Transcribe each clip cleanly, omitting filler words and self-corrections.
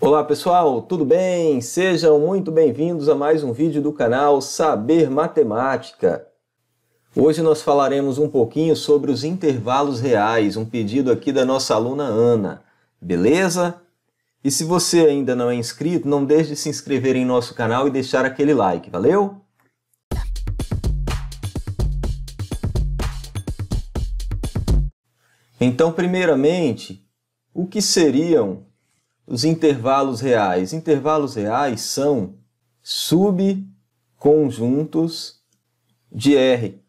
Olá pessoal, tudo bem? Sejam muito bem-vindos a mais um vídeo do canal Saber Matemática. Hoje nós falaremos um pouquinho sobre os intervalos reais, um pedido aqui da nossa aluna Ana, beleza? E se você ainda não é inscrito, não deixe de se inscrever em nosso canal e deixar aquele like, valeu? Então, primeiramente, o que seriam os intervalos reais? Intervalos reais são subconjuntos de R.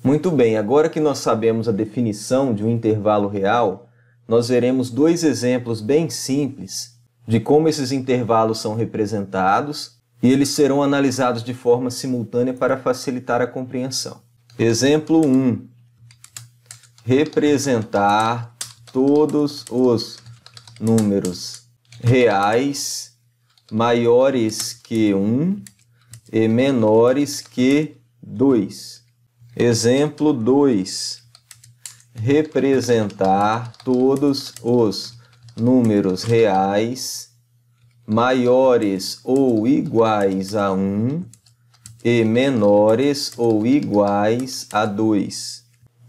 Muito bem, agora que nós sabemos a definição de um intervalo real, nós veremos dois exemplos bem simples de como esses intervalos são representados e eles serão analisados de forma simultânea para facilitar a compreensão. Exemplo 1. Representar todos os números reais maiores que 1 e menores que 2. Exemplo 2. Representar todos os números reais maiores ou iguais a 1 e menores ou iguais a 2.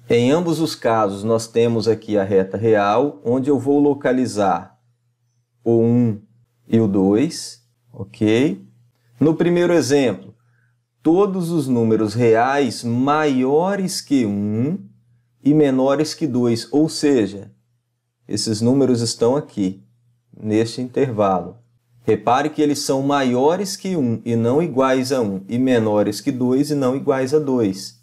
Em ambos os casos, nós temos aqui a reta real, onde eu vou localizar o 1 e o 2, ok? No primeiro exemplo, todos os números reais maiores que 1 e menores que 2, ou seja, esses números estão aqui, neste intervalo. Repare que eles são maiores que 1 e não iguais a 1, e menores que 2 e não iguais a 2.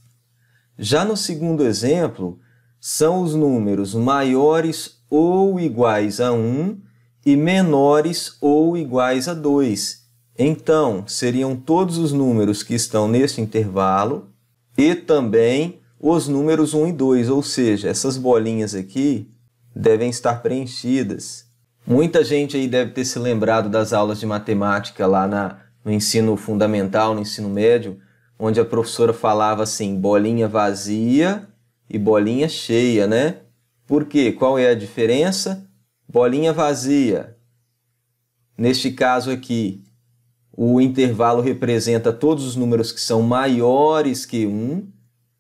Já no segundo exemplo, são os números maiores ou iguais a 1 e menores ou iguais a 2. Então, seriam todos os números que estão neste intervalo e também os números 1 e 2, ou seja, essas bolinhas aqui devem estar preenchidas. Muita gente aí deve ter se lembrado das aulas de matemática lá no ensino fundamental, no ensino médio, onde a professora falava assim, bolinha vazia e bolinha cheia, né? Por quê? Qual é a diferença? Bolinha vazia. Neste caso aqui, o intervalo representa todos os números que são maiores que 1,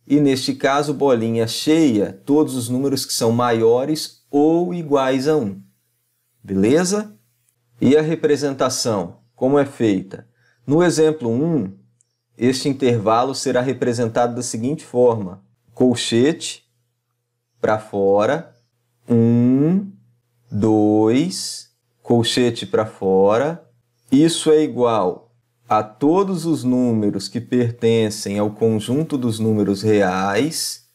e neste caso, bolinha cheia, todos os números que são maiores ou iguais a 1. Beleza? E a representação, como é feita? No exemplo 1, este intervalo será representado da seguinte forma: colchete para fora, 1, 2, colchete para fora. Isso é igual a todos os números que pertencem ao conjunto dos números reais,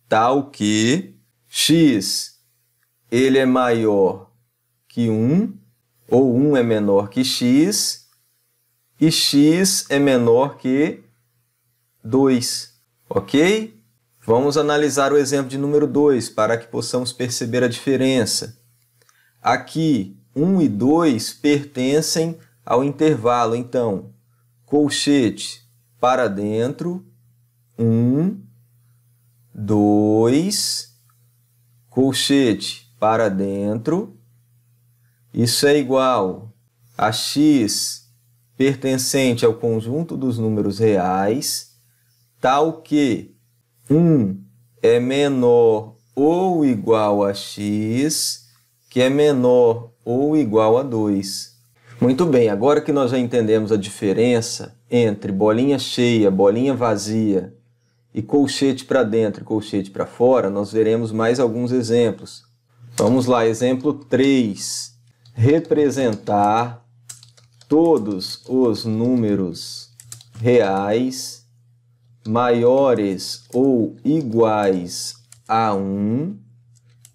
tal que x ele é maior que 1, ou 1 é menor que x, e x é menor que 2, ok? Vamos analisar o exemplo de número 2 para que possamos perceber a diferença. Aqui, 1 e 2 pertencem ao intervalo, então, colchete para dentro, 1, 2, colchete para dentro, isso é igual a x pertencente ao conjunto dos números reais, tal que 1 é menor ou igual a x, que é menor ou igual a 2. Muito bem, agora que nós já entendemos a diferença entre bolinha cheia, bolinha vazia e colchete para dentro e colchete para fora, nós veremos mais alguns exemplos. Vamos lá, exemplo 3. Representar todos os números reais maiores ou iguais a 1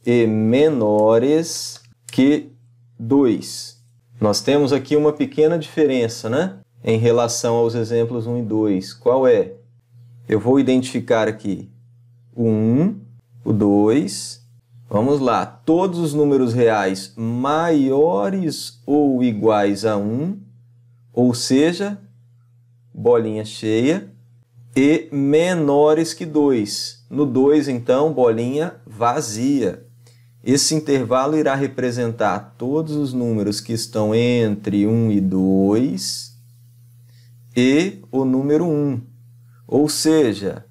e menores que 2. Nós temos aqui uma pequena diferença, né? Em relação aos exemplos 1 e 2. Qual é? Eu vou identificar aqui o 1, o 2. Vamos lá. Todos os números reais maiores ou iguais a 1, ou seja, bolinha cheia, e menores que 2. No 2, então, bolinha vazia. Esse intervalo irá representar todos os números que estão entre 1 e 2 e o número 1. Ou seja,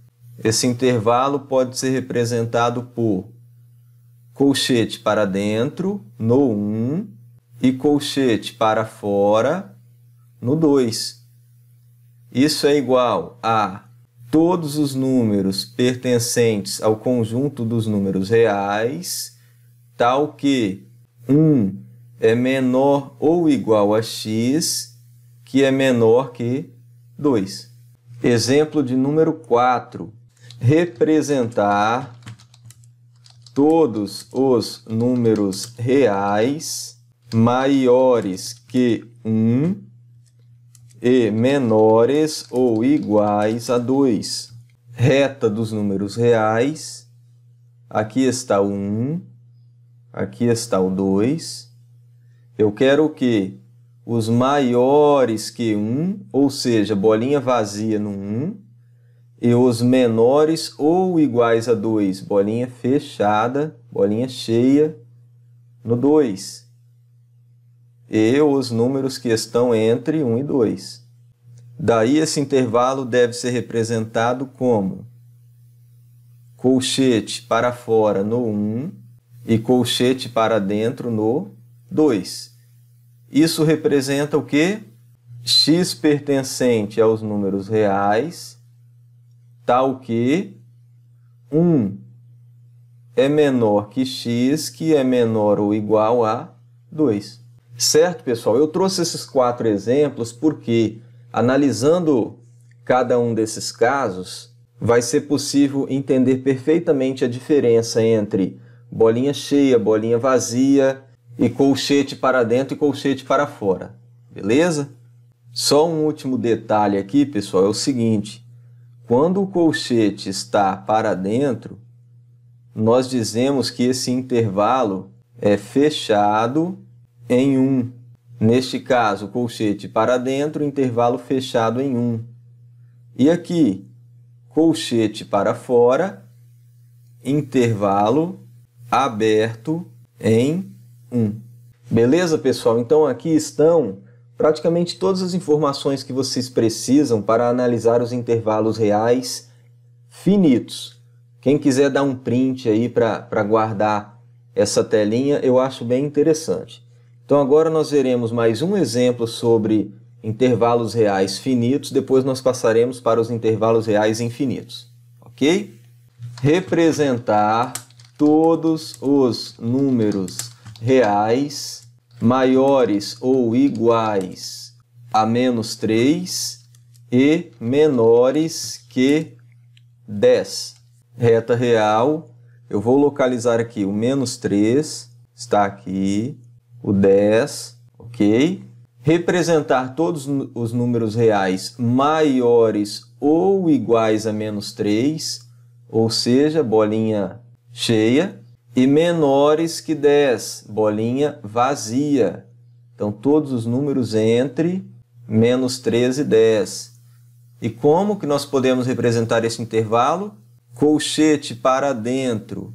esse intervalo pode ser representado por colchete para dentro no 1 e colchete para fora no 2. Isso é igual a todos os números pertencentes ao conjunto dos números reais, tal que 1 é menor ou igual a x, que é menor que 2. Exemplo de número 4. Representar todos os números reais maiores que 1 e menores ou iguais a 2. Reta dos números reais. Aqui está o 1, aqui está o 2. Eu quero que os maiores que 1, ou seja, bolinha vazia no 1, e os menores ou iguais a 2, bolinha fechada, bolinha cheia, no 2. E os números que estão entre 1 e 2. Daí esse intervalo deve ser representado como colchete para fora no 1 e colchete para dentro no 2. Isso representa o quê? X pertencente aos números reais, tal que 1 é menor que x, que é menor ou igual a 2. Certo, pessoal? Eu trouxe esses 4 exemplos porque, analisando cada um desses casos, vai ser possível entender perfeitamente a diferença entre bolinha cheia, bolinha vazia e colchete para dentro e colchete para fora. Beleza? Só um último detalhe aqui, pessoal, é o seguinte. Quando o colchete está para dentro, nós dizemos que esse intervalo é fechado em 1. Neste caso, colchete para dentro, intervalo fechado em 1. E aqui, colchete para fora, intervalo aberto em 1. Beleza, pessoal? Então aqui estão praticamente todas as informações que vocês precisam para analisar os intervalos reais finitos. Quem quiser dar um print aí para guardar essa telinha, eu acho bem interessante. Então agora nós veremos mais um exemplo sobre intervalos reais finitos, depois nós passaremos para os intervalos reais infinitos, ok? Representar todos os números reais maiores ou iguais a menos 3 e menores que 10. Reta real, eu vou localizar aqui o menos 3, está aqui, o 10, ok? Representar todos os números reais maiores ou iguais a menos 3, ou seja, bolinha cheia, e menores que 10, bolinha vazia. Então, todos os números entre menos 3 e 10. E como que nós podemos representar esse intervalo? Colchete para dentro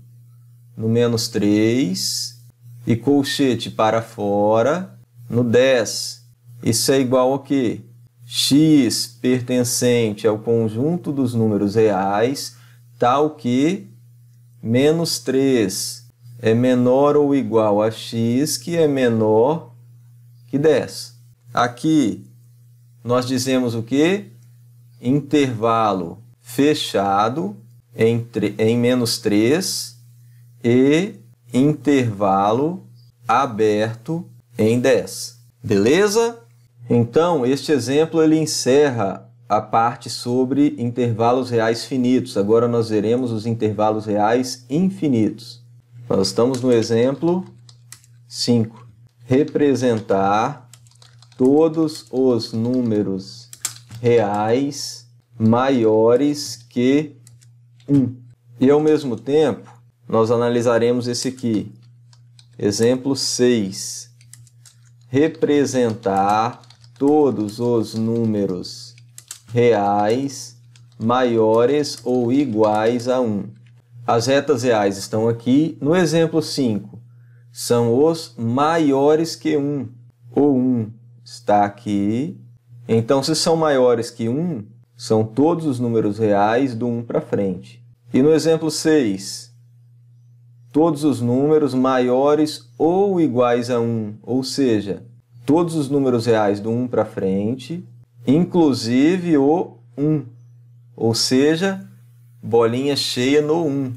no menos 3 e colchete para fora no 10. Isso é igual a quê? X pertencente ao conjunto dos números reais, tal que menos 3 é menor ou igual a x, que é menor que 10. Aqui nós dizemos o quê? Intervalo fechado em menos 3 e intervalo aberto em 10. Beleza? Então, este exemplo ele encerra a parte sobre intervalos reais finitos. Agora nós veremos os intervalos reais infinitos. Nós estamos no exemplo 5. Representar todos os números reais maiores que 1. E ao mesmo tempo, nós analisaremos esse aqui. Exemplo 6. Representar todos os números reais maiores ou iguais a 1. As retas reais estão aqui. No exemplo 5, são os maiores que 1. O 1 está aqui. Então, se são maiores que 1, são todos os números reais do 1 para frente. E no exemplo 6, todos os números maiores ou iguais a 1, ou seja, todos os números reais do 1 para frente, inclusive o 1, ou seja, bolinha cheia no 1.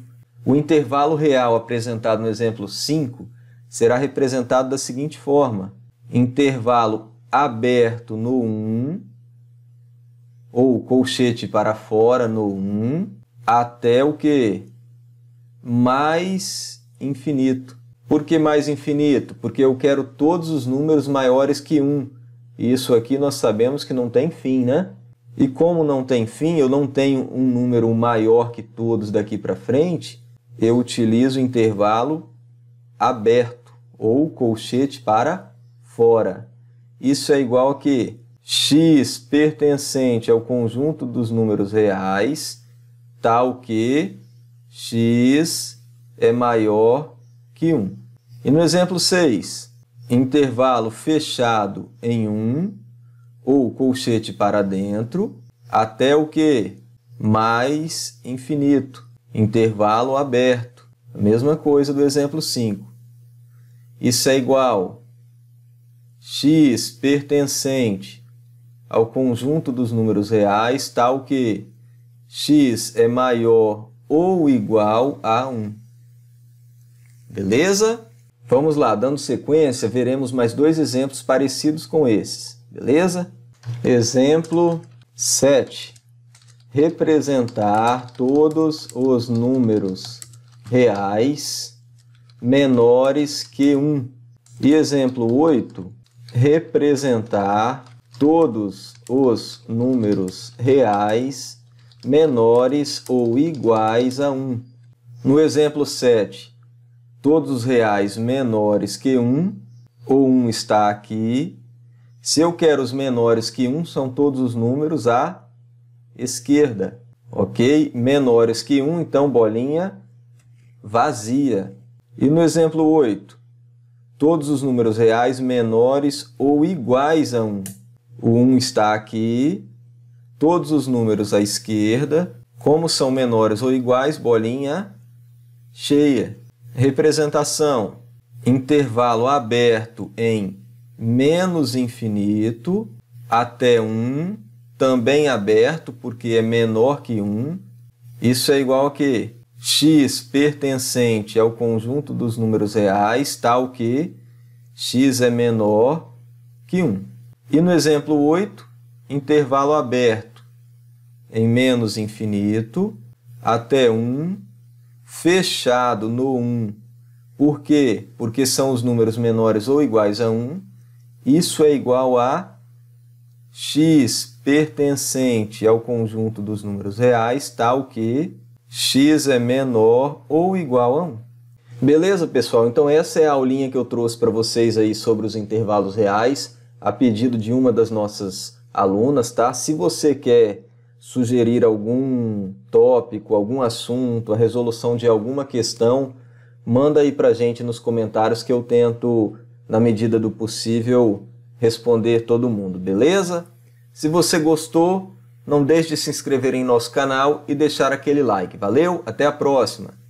O intervalo real apresentado no exemplo 5 será representado da seguinte forma: intervalo aberto no 1, ou colchete para fora no 1, até o quê? Mais infinito. Por que mais infinito? Porque eu quero todos os números maiores que 1. E isso aqui nós sabemos que não tem fim, né? E como não tem fim, eu não tenho um número maior que todos daqui para frente, eu utilizo o intervalo aberto, ou colchete para fora. Isso é igual a que x pertencente ao conjunto dos números reais, tal que x é maior que 1. E no exemplo 6, intervalo fechado em 1, ou colchete para dentro, até o que? Mais infinito. Intervalo aberto. A mesma coisa do exemplo 5. Isso é igual x pertencente ao conjunto dos números reais, tal que x é maior ou igual a 1. Beleza? Vamos lá, dando sequência, veremos mais dois exemplos parecidos com esses. Beleza? Exemplo 7. Representar todos os números reais menores que 1. E exemplo 8. Representar todos os números reais menores ou iguais a 1. No exemplo 7, todos os reais menores que 1, o 1 está aqui. Se eu quero os menores que 1, são todos os números à esquerda, ok? Menores que 1, então bolinha vazia. E no exemplo 8, todos os números reais menores ou iguais a 1. O 1 está aqui, todos os números à esquerda, como são menores ou iguais, bolinha cheia. Representação: intervalo aberto em menos infinito até 1, também aberto porque é menor que 1. Isso é igual a que x pertencente ao conjunto dos números reais, tal que x é menor que 1. E no exemplo 8, intervalo aberto em menos infinito até 1, fechado no 1. Por quê? Porque são os números menores ou iguais a 1. Isso é igual a x pertencente ao conjunto dos números reais, tal que x é menor ou igual a 1. Beleza, pessoal? Então essa é a aulinha que eu trouxe para vocês aí sobre os intervalos reais, a pedido de uma das nossas alunas, tá? Se você quer sugerir algum tópico, algum assunto, a resolução de alguma questão, manda aí pra gente nos comentários que eu tento, na medida do possível, responder todo mundo, beleza? Se você gostou, não deixe de se inscrever em nosso canal e deixar aquele like. Valeu? Até a próxima!